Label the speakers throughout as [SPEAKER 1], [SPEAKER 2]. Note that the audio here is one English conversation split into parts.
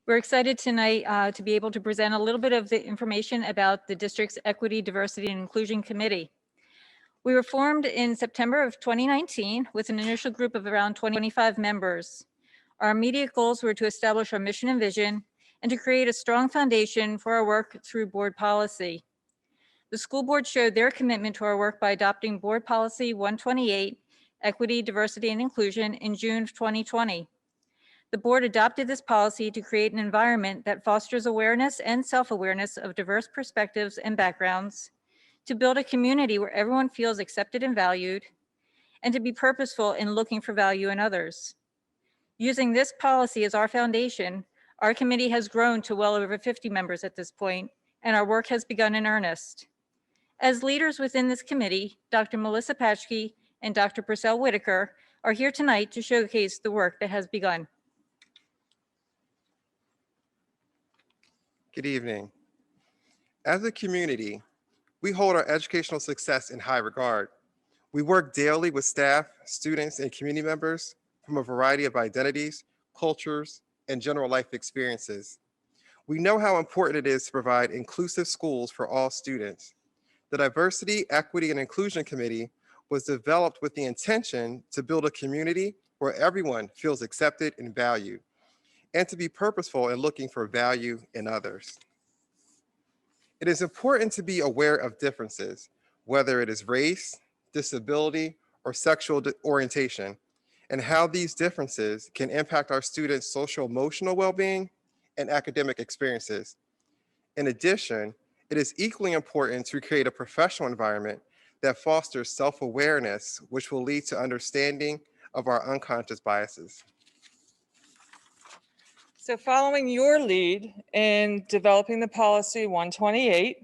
[SPEAKER 1] We're excited tonight to be able to present a little bit of the information about the district's Equity, Diversity, and Inclusion Committee. We were formed in September of 2019 with an initial group of around 25 members. Our immediate goals were to establish our mission and vision and to create a strong foundation for our work through board policy. The school board showed their commitment to our work by adopting Board Policy 128, Equity, Diversity, and Inclusion in June of 2020. The board adopted this policy to create an environment that fosters awareness and self-awareness of diverse perspectives and backgrounds, to build a community where everyone feels accepted and valued, and to be purposeful in looking for value in others. Using this policy as our foundation, our committee has grown to well over 50 members at this point, and our work has begun in earnest. As leaders within this committee, Dr. Melissa Patchke and Dr. Purcell Whitaker are here tonight to showcase the work that has begun.
[SPEAKER 2] Good evening. As a community, we hold our educational success in high regard. We work daily with staff, students, and community members from a variety of identities, cultures, and general life experiences. We know how important it is to provide inclusive schools for all students. The Diversity, Equity, and Inclusion Committee was developed with the intention to build a community where everyone feels accepted and valued, and to be purposeful in looking for value in others. It is important to be aware of differences, whether it is race, disability, or sexual orientation, and how these differences can impact our students' social emotional well-being and academic experiences. In addition, it is equally important to create a professional environment that fosters self-awareness, which will lead to understanding of our unconscious biases.
[SPEAKER 3] So following your lead in developing the policy 128,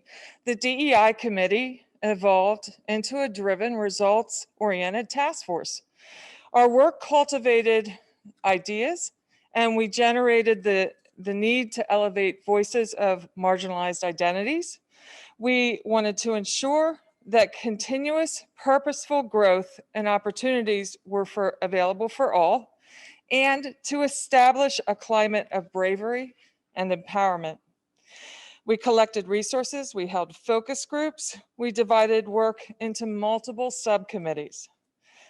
[SPEAKER 3] the DEI committee evolved into a driven, results-oriented task force. Our work cultivated ideas, and we generated the need to elevate voices of marginalized identities. We wanted to ensure that continuous, purposeful growth and opportunities were available for all, and to establish a climate of bravery and empowerment. We collected resources, we held focus groups, we divided work into multiple subcommittees.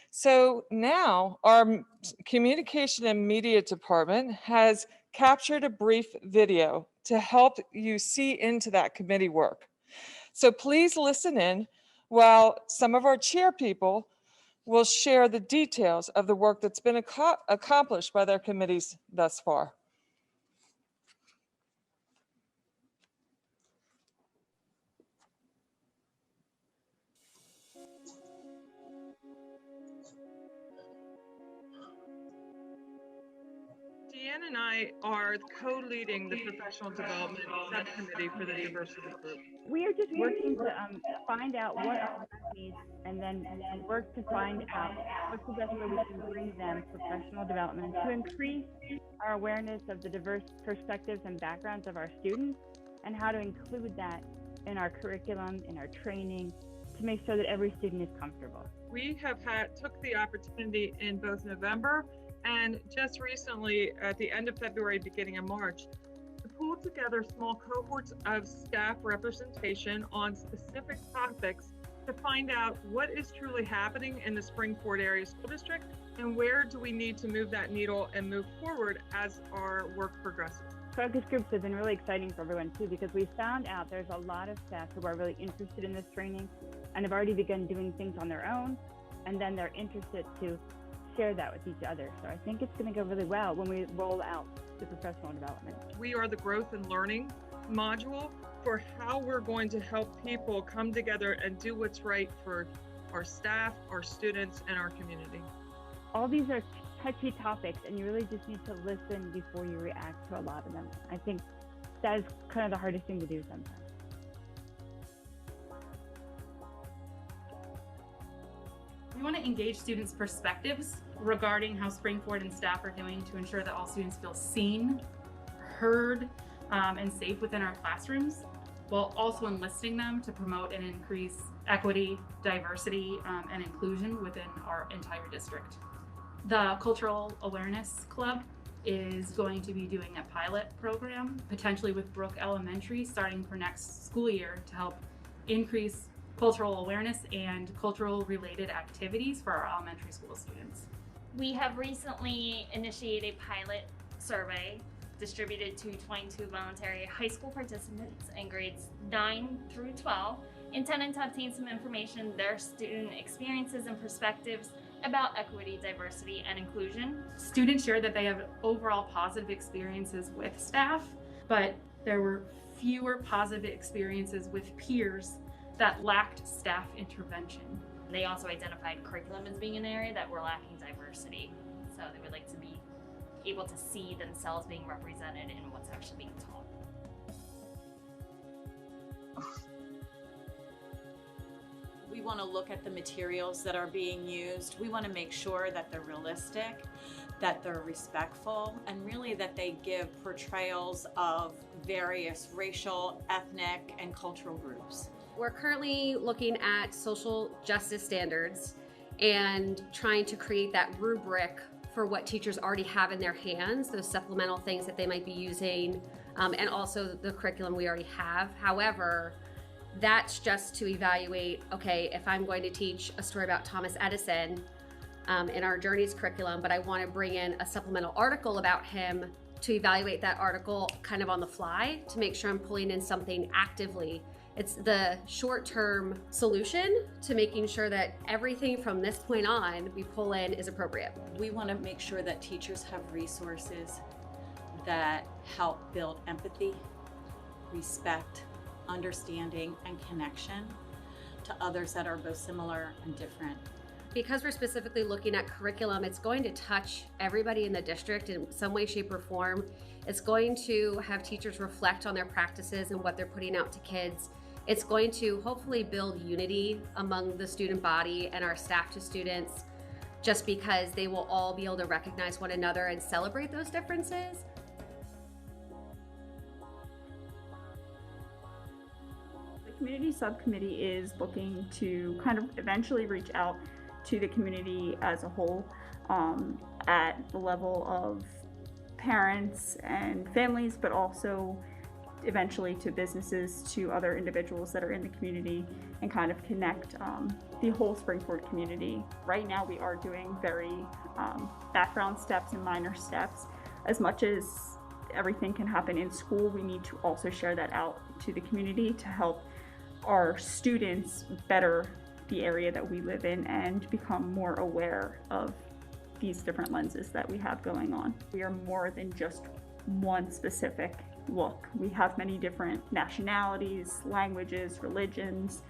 [SPEAKER 3] So now our communication and media department has captured a brief video to help you see into that committee work. So please listen in while some of our chair people will share the details of the work that's been accomplished by their committees thus far. Deanne and I are co-leading the professional development subcommittee for the diversity group.
[SPEAKER 4] We are just working to find out what our work needs and then work to find out what's the best way we can bring them professional development to increase our awareness of the diverse perspectives and backgrounds of our students and how to include that in our curriculum, in our training, to make sure that every student is comfortable.
[SPEAKER 3] We have took the opportunity in both November and just recently at the end of February, beginning of March, to pull together small cohorts of staff representation on specific topics to find out what is truly happening in the Spring-Ford Area School District and where do we need to move that needle and move forward as our work progresses.
[SPEAKER 4] Focus groups have been really exciting for everyone too, because we found out there's a lot of staff who are really interested in this training and have already begun doing things on their own, and then they're interested to share that with each other. So I think it's going to go really well when we roll out the professional development.
[SPEAKER 3] We are the growth and learning module for how we're going to help people come together and do what's right for our staff, our students, and our community.
[SPEAKER 4] All these are touchy topics, and you really just need to listen before you react to a lot of them. I think that is kind of the hardest thing to do sometimes.
[SPEAKER 5] We want to engage students' perspectives regarding how Spring-Ford and staff are doing to ensure that all students feel seen, heard, and safe within our classrooms, while also enlisting them to promote and increase equity, diversity, and inclusion within our entire district. The Cultural Awareness Club is going to be doing a pilot program, potentially with Brook Elementary, starting for next school year to help increase cultural awareness and cultural related activities for our elementary school students.
[SPEAKER 6] We have recently initiated a pilot survey distributed to 22 voluntary high school participants in grades 9 through 12, intended to obtain some information, their student experiences and perspectives about equity, diversity, and inclusion.
[SPEAKER 5] Students shared that they have overall positive experiences with staff, but there were fewer positive experiences with peers that lacked staff intervention.
[SPEAKER 6] They also identified curriculum as being an area that we're lacking diversity. So they would like to be able to see themselves being represented in what's actually being taught.
[SPEAKER 7] We want to look at the materials that are being used. We want to make sure that they're realistic, that they're respectful, and really that they give portrayals of various racial, ethnic, and cultural groups.
[SPEAKER 8] We're currently looking at social justice standards and trying to create that rubric for what teachers already have in their hands, those supplemental things that they might be using, and also the curriculum we already have. However, that's just to evaluate, okay, if I'm going to teach a story about Thomas Edison in our Journeys curriculum, but I want to bring in a supplemental article about him to evaluate that article kind of on the fly to make sure I'm pulling in something actively. It's the short-term solution to making sure that everything from this point on we pull in is appropriate.
[SPEAKER 7] We want to make sure that teachers have resources that help build empathy, respect, understanding, and connection to others that are both similar and different.
[SPEAKER 8] Because we're specifically looking at curriculum, it's going to touch everybody in the district in some way, shape, or form. It's going to have teachers reflect on their practices and what they're putting out to kids. It's going to hopefully build unity among the student body and our staff to students, just because they will all be able to recognize one another and celebrate those differences.
[SPEAKER 4] The community subcommittee is looking to kind of eventually reach out to the community as a whole at the level of parents and families, but also eventually to businesses, to other individuals that are in the community, and kind of connect the whole Spring-Ford community. Right now we are doing very background steps and minor steps. As much as everything can happen in school, we need to also share that out to the community to help our students better the area that we live in and become more aware of these different lenses that we have going on. We are more than just one specific look. We have many different nationalities, languages, religions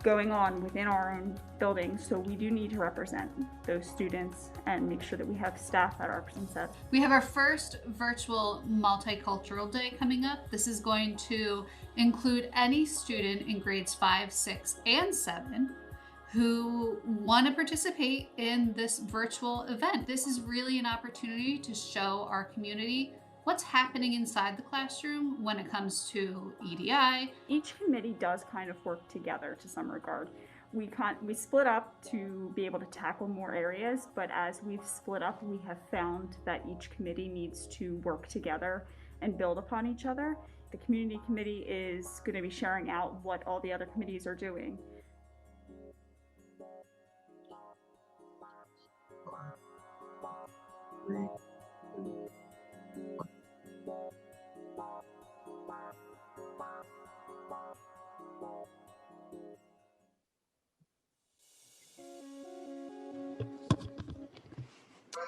[SPEAKER 4] going on within our own buildings, so we do need to represent those students and make sure that we have staff that represents that.
[SPEAKER 9] We have our first virtual multicultural day coming up. This is going to include any student in grades 5, 6, and 7 who want to participate in this virtual event. This is really an opportunity to show our community what's happening inside the classroom when it comes to EDI.
[SPEAKER 4] Each committee does kind of work together to some regard. We split up to be able to tackle more areas, but as we've split up, we have found that each committee needs to work together and build upon each other. The community committee is going to be sharing out what all the other committees are doing.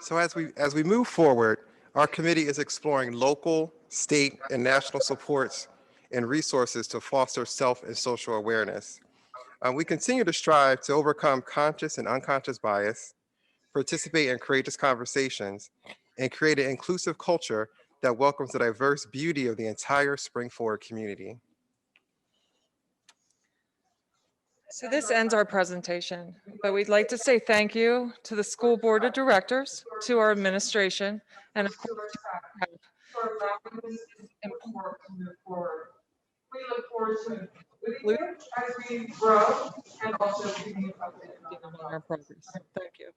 [SPEAKER 2] So as we move forward, our committee is exploring local, state, and national supports and resources to foster self and social awareness. We continue to strive to overcome conscious and unconscious bias, participate in courageous conversations, and create an inclusive culture that welcomes the diverse beauty of the entire Spring-Ford community.
[SPEAKER 3] So this ends our presentation, but we'd like to say thank you to the school board of directors, to our administration, and of course, to our staff for allowing this important to move forward. We look forward to with you as we grow and also keeping you updated on our progress. Thank you.